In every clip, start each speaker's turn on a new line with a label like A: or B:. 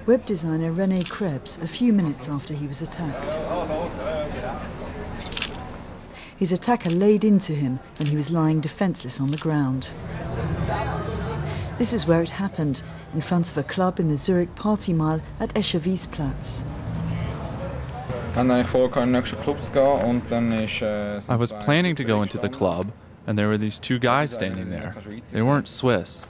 A: web designer René Krebs a few minutes after he was attacked. His attacker laid into him when he was lying defenceless on the ground. This is where it happened, in front of a club in the Zurich party mile at Escherwiesplatz.
B: I was planning to go into the club, and there were these two guys standing there. They weren't Swiss.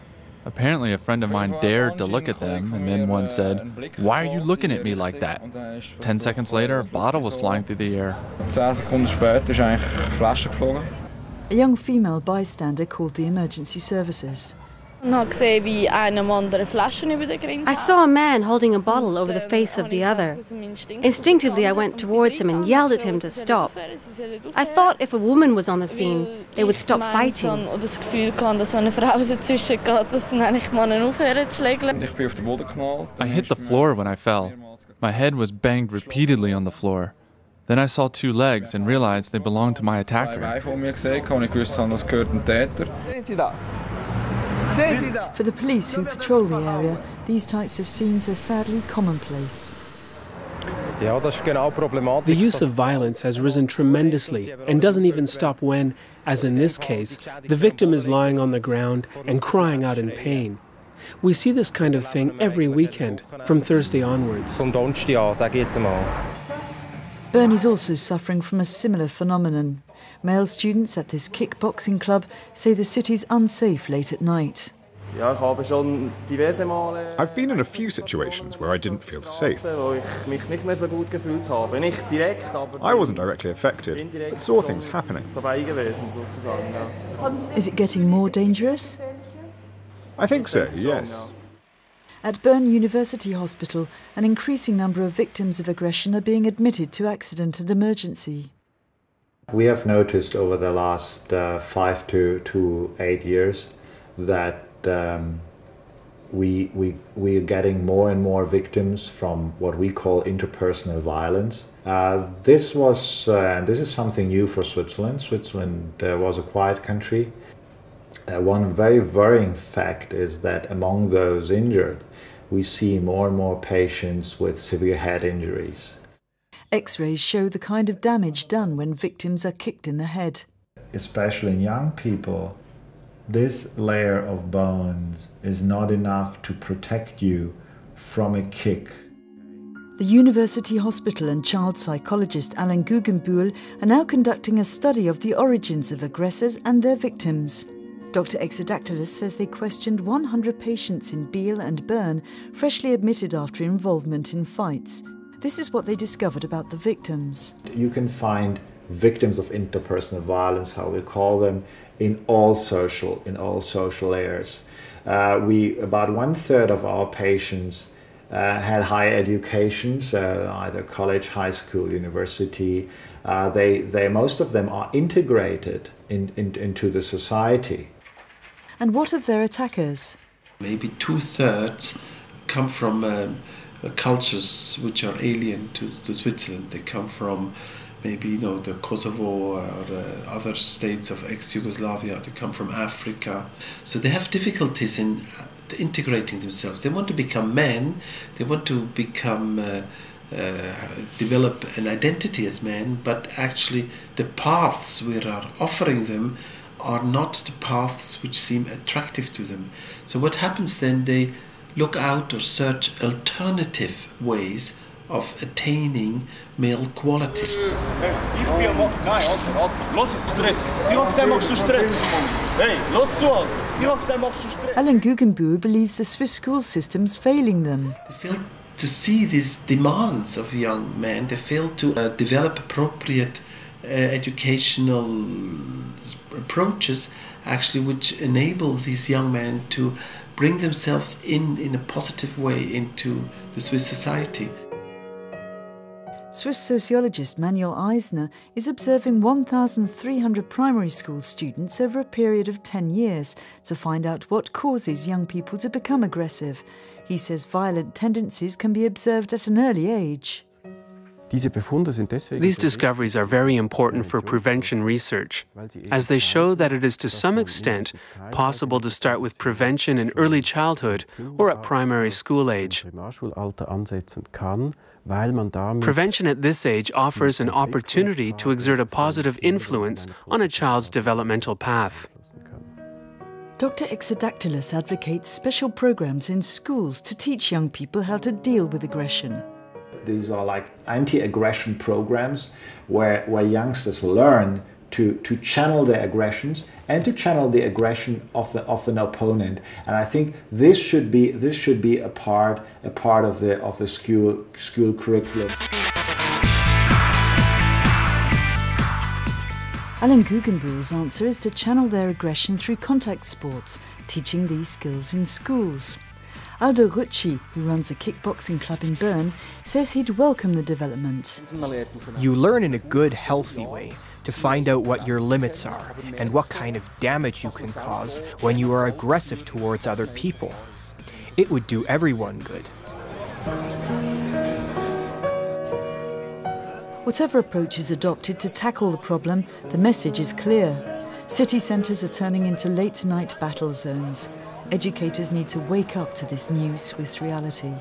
B: Apparently a friend of mine dared to look at them, and then one said, "Why are you looking at me like that?" 10 seconds later, a bottle was flying through the air.
A: A young female bystander called the emergency services.
C: I
D: saw a man holding a bottle over the face of the other. Instinctively, I went towards him and yelled at him to stop. I thought if a woman was on the scene, they would stop fighting.
B: I hit the floor when I fell. My head was banged repeatedly on the floor. Then I saw two legs and realized they belonged to my attacker.
A: For the police who patrol the area, these types of scenes are sadly commonplace.
E: The use of violence has risen tremendously and doesn't even stop when, as in this case, the victim is lying on the ground and crying out in pain. We see this kind of thing every weekend, from Thursday onwards.
A: Bern is also suffering from a similar phenomenon. Male students at this kickboxing club say the city's unsafe late at night.
F: I've been in a few situations where I didn't feel safe. I wasn't directly affected, but saw things happening.
A: Is it getting more dangerous?
F: I think so, yes.
A: At Berns University Hospital, an increasing number of victims of aggression are being admitted to accident and emergency.
G: We have noticed over the last 5 to 8 years that we are getting more and more victims from what we call interpersonal violence. This is something new for Switzerland. Switzerland was a quiet country. One very worrying fact is that among those injured, we see more and more patients with severe head injuries.
A: X-rays show the kind of damage done when victims are kicked in the head.
G: Especially in young people, this layer of bones is not enough to protect you from a kick.
A: The University Hospital and child psychologist Alain Guggenbuhl are now conducting a study of the origins of aggressors and their victims. Dr. Exadactylus says they questioned 100 patients in Biel and Bern, freshly admitted after involvement in fights. This is what they discovered about the victims.
G: You can find victims of interpersonal violence, how we call them, in all social layers. About 1/3 of our patients had higher educations, either college, high school, university. Most of them are integrated into the society.
A: And what of their attackers?
H: Maybe 2/3 come from cultures which are alien to Switzerland. They come from maybe the Kosovo or the other states of ex-Yugoslavia. They come from Africa. So they have difficulties in integrating themselves. They want to become men. They want to develop an identity as men, but actually the paths we are offering them are not the paths which seem attractive to them. So what happens then, they look out or search alternative ways of attaining male quality.
A: Alain Guggenbuhl believes the Swiss school system's failing them.
H: They fail to see these demands of young men. They fail to develop appropriate educational approaches, actually, which enable these young men to bring themselves in a positive way into the Swiss society.
A: Swiss sociologist Manuel Eisner is observing 1,300 primary school students over a period of 10 years to find out what causes young people to become aggressive. He says violent tendencies can be observed at an early age.
E: These discoveries are very important for prevention research, as they show that it is to some extent possible to start with prevention in early childhood or at primary school age. Prevention at this age offers an opportunity to exert a positive influence on a child's developmental path.
A: Dr. Exadactylus advocates special programs in schools to teach young people how to deal with aggression.
G: These are like anti-aggression programs where youngsters learn to channel their aggressions and to channel the aggression of an opponent. And I think this should be a part of the school curriculum.
A: Alan Guggenbuhl's answer is to channel their aggression through contact sports, teaching these skills in schools. Aldo Rucci, who runs a kickboxing club in Bern, says he'd welcome the development.
C: You learn in a good, healthy way to find out what your limits are and what kind of damage you can cause when you are aggressive towards other people. It would do everyone good.
A: Whatever approach is adopted to tackle the problem, the message is clear. City centres are turning into late-night battle zones. Educators need to wake up to this new Swiss reality.